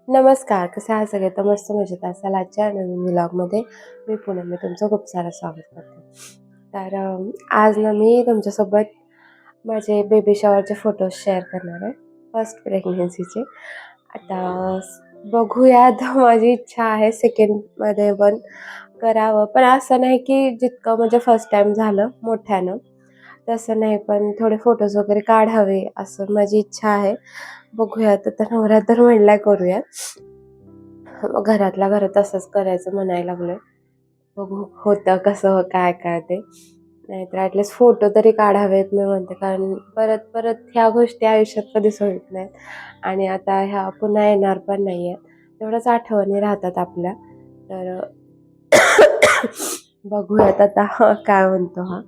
नमस्कार, कसे आहात सगळे? तर मस्त मजेत असाल. आजच्या नवीन व्लॉगमध्ये मी पुन्हा तुमचं खूप सारं स्वागत करते. तर आज ना मी तुमच्यासोबत माझे बेबी शॉवरचे फोटोज शेअर करणार आहे, फर्स्ट प्रेग्नन्सीचे. आता बघूयात माझी इच्छा आहे सेकंडमध्ये पण करावं, पण असं नाही की जितकं म्हणजे फर्स्ट टाईम झालं मोठ्यानं, तसं नाही, पण थोडे फोटोज वगैरे काढावे असं माझी इच्छा आहे. बघूयात, आता नवरा तर म्हणलाय करूयात. घरातल्या घरात असंच करायचं म्हणायला लागलोय. बघू होतं कसं काय काय ते. नाहीतर ॲटलीस्ट फोटो तरी काढावेत मी म्हणते, कारण परत परत ह्या गोष्टी आयुष्यात कधीच होत नाहीत आणि आता ह्या पुन्हा येणार पण नाही आहेत. तेवढ्याच आठवणी राहतात आपल्या. तर बघूयात आता काय म्हणतो हा.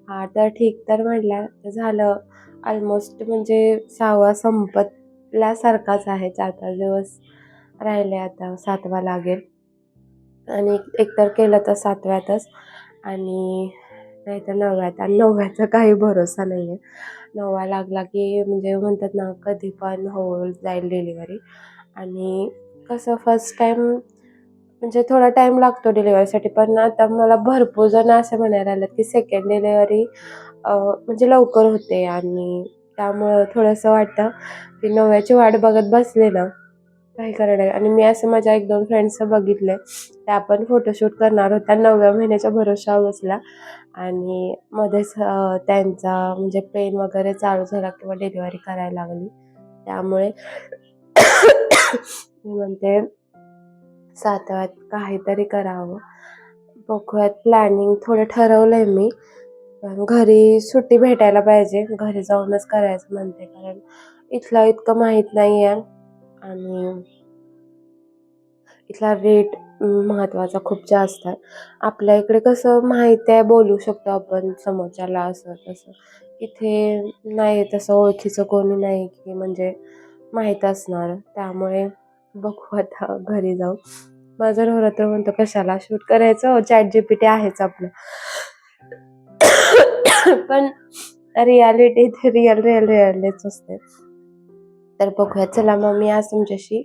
हा तर ठीक तर म्हटला तर झालं. ऑलमोस्ट म्हणजे 6वा संपतल्यासारखाच आहे. 4-5 दिवस राहिले, आता 7वा लागेल आणि एकतर केलं तर 7व्यातच आणि नाहीतर 9व्यात, आणि 9व्याचा काही भरोसा नाही आहे. 9वा लागला की म्हणजे म्हणतात ना, कधी पण होऊन जाईल डिलिव्हरी. आणि कसं फर्स्ट टाईम म्हणजे थोडा टाईम लागतो डिलिव्हरीसाठी, पण आता मला भरपूर जण असे म्हणायला लागलेत की सेकंड डिलिव्हरी म्हणजे लवकर होते आणि त्यामुळं थोडंसं वाटतं की 9व्याची वाट बघत बसले ना, काही खरं नाही. आणि मी असं माझ्या 1-2 फ्रेंड्स बघितले, त्या पण फोटोशूट करणार होत्या 9व्या महिन्याच्या भरोशावर बसल्या आणि मध्येच त्यांचा म्हणजे पेन वगैरे चालू झाला किंवा डिलिव्हरी करायला लागली. त्यामुळे मी म्हणते 7व्यात काहीतरी करावं. बघूयात, प्लॅनिंग थोडं ठरवलंय मी. पण घरी सुट्टी भेटायला पाहिजे. घरी जाऊनच करायचं म्हणते, कारण इथलं इतकं माहीत नाही आहे आणि इथला रेट महत्त्वाचा खूप जास्त आहे. आपल्या इकडे कसं माहिती आहे, बोलू शकतो आपण समोरच्याला असं तसं. इथे नाही तसं ओळखीचं कोणी नाही की म्हणजे माहीत असणार. त्यामुळे बघू आता घरी जाऊ. माझा नवरा तर म्हणतो कशाला शूट करायचं, ChatGPT आहेच आपलं. पण रियालिटी ते रिअलच असते. तर बघूया. चला मग मी आज तुमच्याशी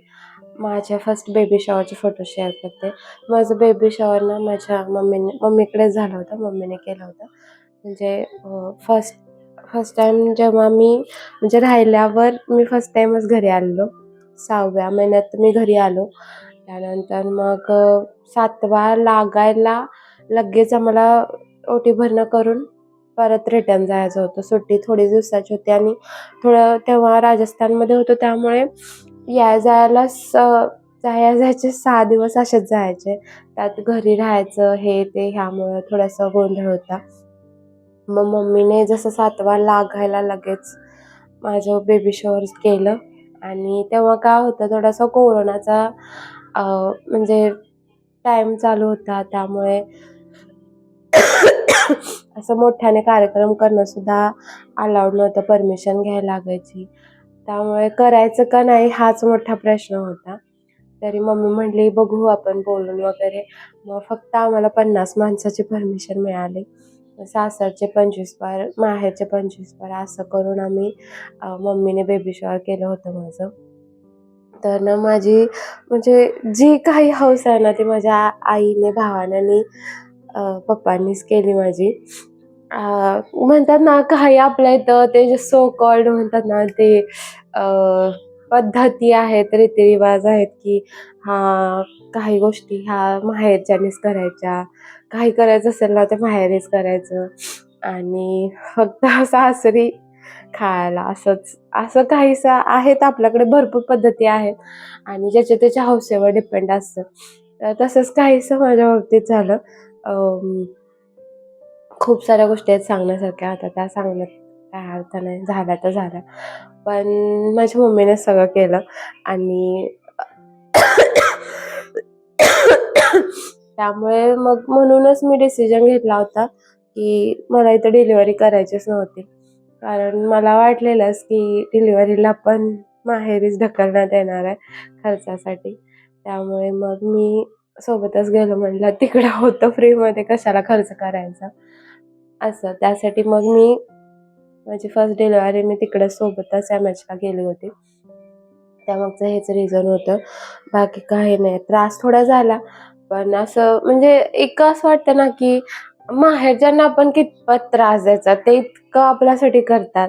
माझ्या फर्स्ट बेबी शॉवरचे फोटो शेअर करते. माझं बेबी शॉवर ना माझ्या मम्मीकडेच झालं होतं. मम्मीने केलं होतं. म्हणजे फर्स्ट टाईम जेव्हा मी म्हणजे राहिल्यावर मी फर्स्ट टाईमच घरी आलेलो. 6व्या महिन्यात मी घरी आलो. त्यानंतर मग 7वा लागायला लगेच आम्हाला ओटी भरणं करून परत रिटर्न जायचं होतं. सुट्टी थोडी दिवसाची होती आणि थोडं तेव्हा राजस्थानमध्ये होतो, त्यामुळे जायला जायचे 6 दिवस असेच जायचे. त्यात घरी राहायचं हे ते ह्यामुळं थोडासा गोंधळ होता. मग मम्मीने जसं 7वा लागायला लगेच माझं बेबी शॉवर केलं आणि तेव्हा काय होतं, थोडासा कोरोनाचा म्हणजे टाईम चालू होता, त्यामुळे असं मोठ्याने कार्यक्रम करणंसुद्धा अलाउड नव्हतं, परमिशन घ्यायला लागायची. त्यामुळे करायचं का नाही हाच मोठा प्रश्न होता. तरी मम्मी म्हटली बघू आपण बोलून वगैरे. मग फक्त आम्हाला 50 माणसाची परमिशन मिळाली. सासरचे 25 पार, माहेरचे 25 पार, असं करून आम्ही मम्मीने बेबी शॉवर केलं होतं माझं. तर ना माझी म्हणजे जी काही हौस आहे ना, ती माझ्या आईने, भावाने आणि पप्पांनीच केली माझी. म्हणतात ना काही आपल्या इथं ते जे सो कॉल्ड म्हणतात ना, ते पद्धती आहेत, रीतिरिवाज आहेत की काही गोष्टी ह्या माहेरच्यानीच करायच्या, काही करायचं असेल ना ते माहेरीच करायचं आणि फक्त सासरी खायला असं काहीसं आहेत. आपल्याकडे भरपूर पद्धती आहेत आणि ज्याच्या त्याच्या हौसेवर डिपेंड असतं. तर तसंच काहीसं माझ्या बाबतीत झालं. खूप साऱ्या गोष्टी आहेत सांगण्यासारख्या, आता त्या सांगण्यात काय अर्थ नाही, झाल्या तर झाल्या. पण माझ्या मम्मीने सगळं केलं आणि त्यामुळे मग म्हणूनच मी डिसिजन घेतला होता की मला इथं डिलिव्हरी करायचीच नव्हती. कारण मला वाटलेलंच की डिलिव्हरीला पण माहेरीच ढकलण्यात येणार आहे खर्चासाठी. त्यामुळे मग मी सोबतच गेलो. म्हटलं तिकडं होतं फ्रीमध्ये, कशाला खर्च करायचा असं. त्यासाठी मग माझी फर्स्ट डिलिव्हरी मी तिकडे सोबतच MHला गेली होती. त्यामागचं हेच रिझन होतं, बाकी काही नाही. त्रास थोडा झाला, पण असं म्हणजे एक असं वाटतं ना, की माहेरच्यांना आपण कितपत त्रास द्यायचा, ते इतकं आपल्यासाठी करतात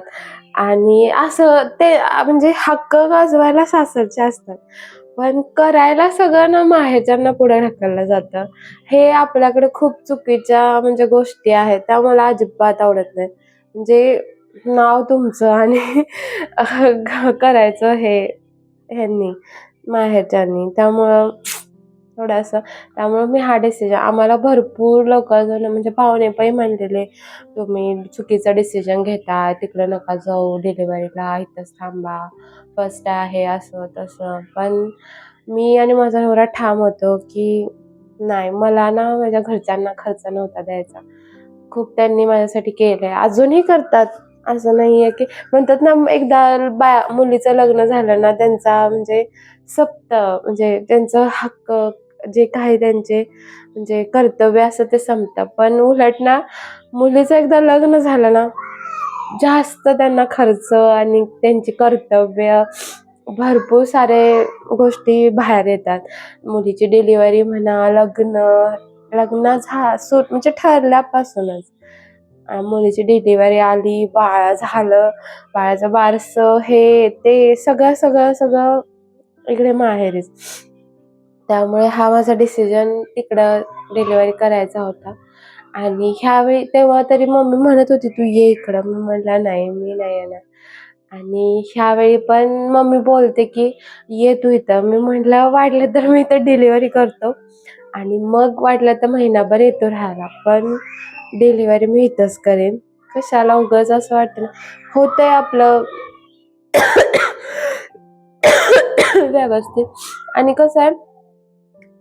आणि असं ते म्हणजे हक्क गाजवायला सासरचे असतात, पण करायला सगळं ना माहेरच्यांना पुढे ढकललं जातं. हे आपल्याकडे खूप चुकीच्या म्हणजे गोष्टी आहेत, त्या मला अजिबात आवडत नाहीत. म्हणजे नाव तुमचं आणि करायचं हे ह्यांनी, माहेरच्यांनी. थोडंसं त्यामुळं मी हा डिसिजन आम्हाला भरपूर लोकं म्हणजे पाहुणे पण म्हणलेले, "तुम्ही चुकीचा डिसिजन घेताय, तिकडे नका जाऊ डिलिव्हरीला, इथंच थांबा, फर्स्ट आहे," असं तसं. पण मी आणि माझा नवरा ठाम होतो, की नाही मला ना माझ्या घरच्यांना खर्च नव्हता द्यायचा. खूप त्यांनी माझ्यासाठी केलंय, अजूनही करतात. असं नाहीये, की म्हणतात ना एकदा मुलीचं लग्न झालं ना त्यांचा म्हणजे सपतं म्हणजे त्यांचं हक्क जे काही त्यांचे म्हणजे कर्तव्य असतं ते संपतं. पण उलट ना मुलीचं एकदा लग्न झालं ना, जास्त त्यांना खर्च आणि त्यांची कर्तव्य भरपूर सारे गोष्टी बाहेर येतात. मुलीची डिलिव्हरी म्हणा, लग्न म्हणजे ठरल्यापासूनच. मुलीची डिलिव्हरी आली, बाळ झालं, बाळाचं बारसं, हे ते सगळं इकडे माहेरीच. त्यामुळे हा माझा डिसिजन तिकडं डिलिव्हरी करायचा होता आणि ह्यावेळी तेव्हा तरी मम्मी म्हणत होती, "तू ये इकडं." मी म्हटलं, "नाही, मी नाही येणार." आणि ह्यावेळी पण मम्मी बोलते, की "ये तू इथं." मी म्हटलं, "वाटलं तर मी इथं डिलिव्हरी करतो आणि मग वाटलं तर महिनाभर येतो राहायला. पण डिलिव्हरी मी इथंच करेन. कशाला उगाच असं वाटतं ना." होतंय आपलं व्यवस्थित आणि कसं आहे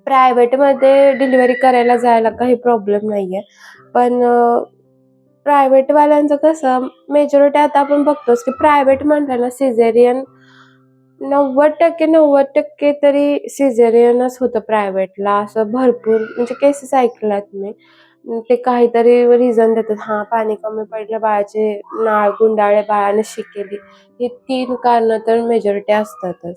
प्रायव्हेटमध्ये डिलिव्हरी करायला जायला काही प्रॉब्लेम नाहीये. पण प्रायव्हेटवाल्यांचं कसं मेजॉरिटी आता आपण बघतोच, की प्रायव्हेट म्हटलं ना सिझेरियन 90% तरी सिझेरियनच होतं प्रायव्हेटला. असं भरपूर म्हणजे केसेस ऐकल्यात मी. ते काहीतरी रिझन देतात. हां, पाणी कमी पडलं, बाळाची नाळ गुंडाळले, बाळाने शी केली. ही 3 कारणं तर मेजॉरिटी असतातच.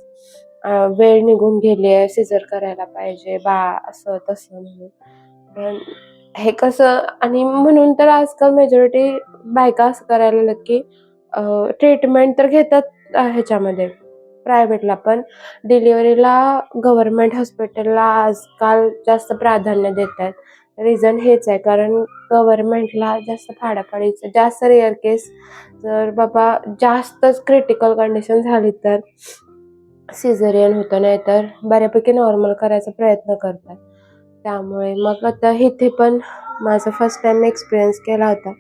वेळ निघून गेली आहे, सिझर करायला पाहिजे, बाळ असं तसं म्हणून. पण हे कसं आणि म्हणून तर आजकाल मेजॉरिटी बायका असं करायला लागल्यात, की ट्रीटमेंट तर घेतात ह्याच्यामध्ये प्रायव्हेटला, पण डिलिव्हरीला गव्हर्नमेंट हॉस्पिटलला आजकाल जास्त प्राधान्य देत आहेत. रिझन हेच आहे, कारण गव्हर्नमेंटला जास्त फाडाफाडीचं जास्त रेअर केस जर बाबा जास्तच क्रिटिकल कंडिशन झाली तर सिझेरियन होतं, नाहीतर बऱ्यापैकी नॉर्मल करायचा प्रयत्न करतात. त्यामुळे मग आता इथे पण माझा फर्स्ट टाईम एक्सपिरियन्स केला होता.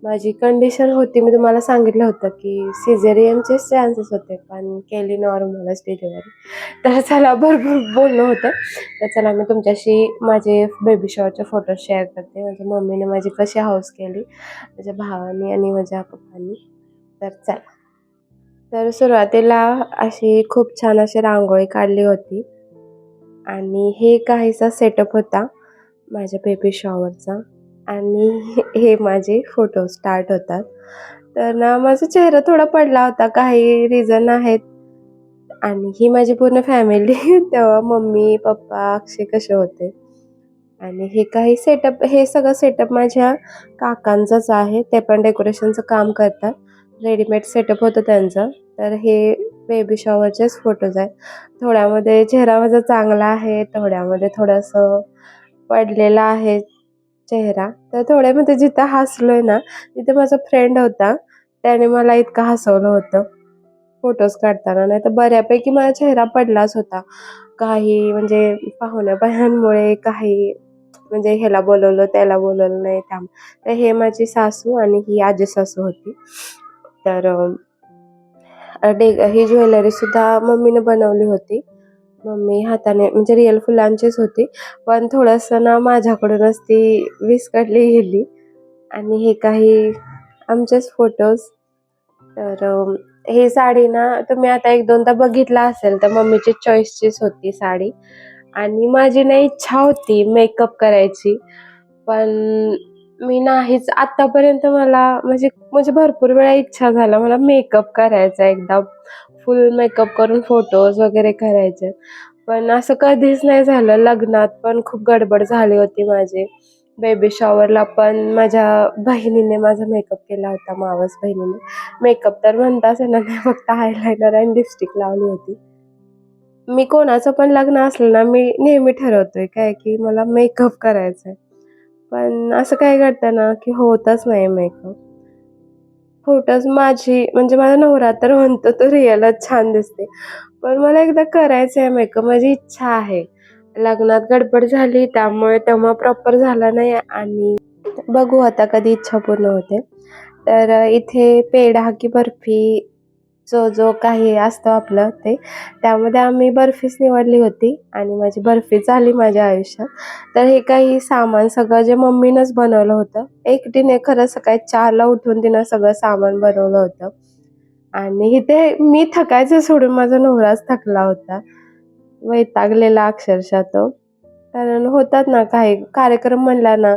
माझी कंडिशन होती, मी तुम्हाला सांगितलं होतं, की सिझेरियनचेच चान्सेस होते, पण केली नॉर्मलच डिलिव्हरी. तर चला भरपूर बोलणं होतं. तर चला मी तुमच्याशी माझे बेबी शॉवरचे फोटो शेअर करते. माझ्या मम्मीने माझी कशी हौस केली, माझ्या भावाने आणि माझ्या पप्पांनी. तर चला. तर सुरुवातीला अशी खूप छान अशी रांगोळी काढली होती आणि हे काहीसा सेटअप होता माझ्या बेबी शॉवरचा आणि हे माझे फोटो स्टार्ट होतात. तर ना माझा चेहरा थोडा पडला होता, काही रिझन आहेत आणि ही माझी पूर्ण फॅमिली तेव्हा मम्मी, पप्पा, अक्षय कसे होते आणि हे सगळं सेटअप माझ्या काकांचंच आहे. ते पण डेकोरेशनचं काम करतात. रेडीमेड सेटअप होतं त्यांचं. तर हे बेबी शॉवरचेच फोटोज आहेत. थोड्यामध्ये चेहरा माझा चांगला आहे, थोड्यामध्ये थोडंसं पडलेला आहे चेहरा. तर थोड्यामध्ये जिथं हसलोय ना, तिथे माझा फ्रेंड होता. त्याने मला इतकं हसवलं होतं फोटोज काढताना. नाहीतर बऱ्यापैकी माझा चेहरा पडलाच होता. काही म्हणजे पाहुण्या-बाह्यांमुळे काही म्हणजे ह्याला बोलवलं, त्याला बोलवलं नाही तर हे माझी सासू आणि ही आजी-सासू होती. तर ही ज्वेलरीसुद्धा मम्मीने बनवली होती. मम्मी हाताने म्हणजे रिअल फुलांचीच होती. पण थोडंसं ना माझ्याकडूनच ती विस्कटली गेली आणि हे काही आमचेच फोटोज. तर ही साडी ना तुम्ही आता 1-2दा बघितला असेल तर मम्मीची चॉईसचीच होती साडी आणि माझी ना इच्छा होती मेकअप करायची. पण मी नाहीच आतापर्यंत मला म्हणजे म्हणजे भरपूर वेळा इच्छा झाला मला मेकअप करायचा एकदा फुल मेकअप करून फोटोज वगैरे करायचे. पण असं कधीच नाही झालं. लग्नात पण खूप गडबड झाली होती माझी. बेबी शॉवरला पण माझ्या बहिणीने माझा मेकअप केला होता, मावस बहिणीने. मेकअप तर म्हणताच येणार नाही, फक्त आयलाइनर आणि लिपस्टिक लावली होती. मी कोणाचं पण लग्न असलं ना, मी नेहमी ठरवतोय काय, की मला मेकअप करायचा आहे. पण असं काय घडतं ना, की होतच नाही मेकअप. फोटोज माझी म्हणजे माझा नवरा तर म्हणतो, "तू रिअलच छान दिसते." पण मला एकदा करायचं आहे मेकअप, माझी इच्छा आहे. लग्नात गडबड झाली त्यामुळे तेव्हा प्रॉपर झाला नाही आणि बघू आता कधी इच्छा पूर्ण होते. तर इथे पेढा की बर्फी जो काही असतं आपलं ते, त्यामध्ये आम्ही बर्फीच निवडली होती आणि माझी बर्फी झाली माझ्या आयुष्यात. तर हे काही सामान सगळं जे मम्मीनंच बनवलं होतं. एकटीने खरं सकाळी 4ला उठून तिनं सगळं सामान बनवलं होतं आणि इथे मी थकायचं सोडून माझा नवराच थकला होता. वैतागलेला अक्षरशः तो. कारण होतात ना काही कार्यक्रम म्हणला ना,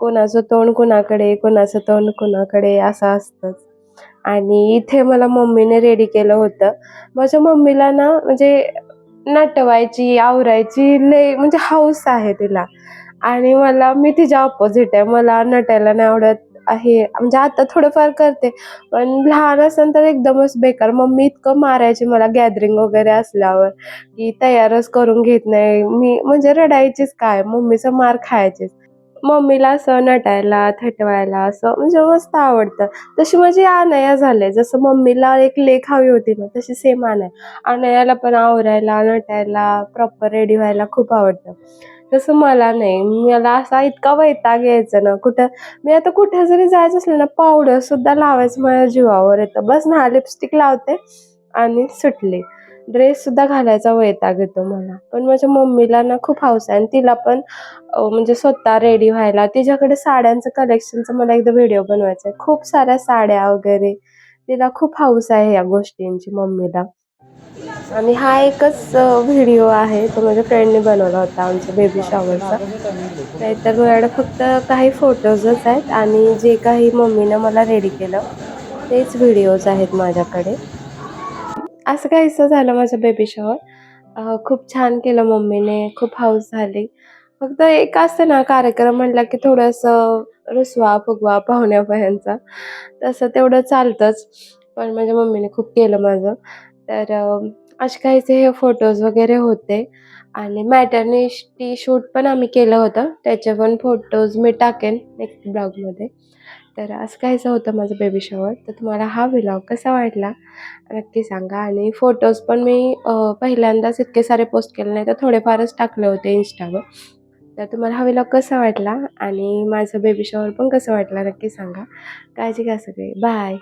कोणाचं तोंड कुणाकडे, कोणाचं तोंड कुणाकडे असं असतंच. आणि इथे मला मम्मीने रेडी केलं होतं. माझ्या मम्मीला ना म्हणजे नटवायची, आवरायची लय म्हणजे हौस आहे तिला आणि मी तिच्या अपोझिट आहे. मला नटायला नाही आवडत आहे. म्हणजे आता थोडंफार करते, पण लहान असताना तर एकदमच बेकार. मम्मी इतकं मारायची मला गॅदरिंग वगैरे असल्यावर, की तयारच करून घेत नाही. मी म्हणजे रडायचीच काय, मम्मीचा मार खायचीच. मम्मीला असं नटायला, थटवायला असं म्हणजे मस्त आवडतं. तशी माझी अनया झाली. जसं मम्मीला एक लेक हवी होती ना, तशी सेम अनया. अनयाला पण आवरायला, नटायला, प्रॉपर रेडी व्हायला खूप आवडतं. तसं मला नाही. मला असा इतका वैताग यायचा ना, मी आता कुठे जरी जायचं असलं ना, पावडर सुद्धा लावायचं माझ्या जीवावर येतं. बस ना लिपस्टिक लावते आणि सुटली. ड्रेससुद्धा घालायचा वैताग येतो मला. पण माझ्या मम्मीला ना खूप हौस आहे आणि तिला पण म्हणजे स्वतः रेडी व्हायला. तिच्याकडे साड्यांचं कलेक्शनचा मला एकदा व्हिडिओ बनवायचा आहे. खूप साऱ्या साड्या वगैरे. तिला खूप हौस आहे या गोष्टींची मम्मीला. आणि हा एकच व्हिडिओ आहे तो माझ्या फ्रेंडने बनवला होता आमच्या बेबी शॉवरचा. नाहीतर माझ्याकडे फक्त काही फोटोजच आहेत आणि जे काही मम्मीनं मला रेडी केलं तेच व्हिडिओज आहेत माझ्याकडे. असं काहीसं झालं माझं बेबी शॉवर. खूप छान केलं मम्मीने, खूप हौस झाली. फक्त एक असतं ना कार्यक्रम म्हटला की थोडंसं रुसवा-फुगवा पाहुण्या-बाह्यांचा, तसं तेवढं चालतंच. पण माझ्या मम्मीने खूप केलं माझं. तर असे काहीसे हे फोटोज वगैरे होते आणि मॅटर्निटी शूट पण आम्ही केलं होतं. त्याचे पण फोटोज मी टाकेन नेक्स्ट ब्लॉगमध्ये. तर असं काहीसं होतं माझं बेबी शॉवर. तर तुम्हाला हा व्लॉग कसा वाटला नक्की सांगा आणि फोटोज पण मी पहिल्यांदाच इतके सारे पोस्ट केले नाही, तर थोडेफारच टाकले होते Instaवर. तर तुम्हाला हा व्लॉग कसा वाटला आणि माझं बेबी शॉवर पण कसं वाटलं नक्की सांगा. काळजी घ्या सगळे. बाय.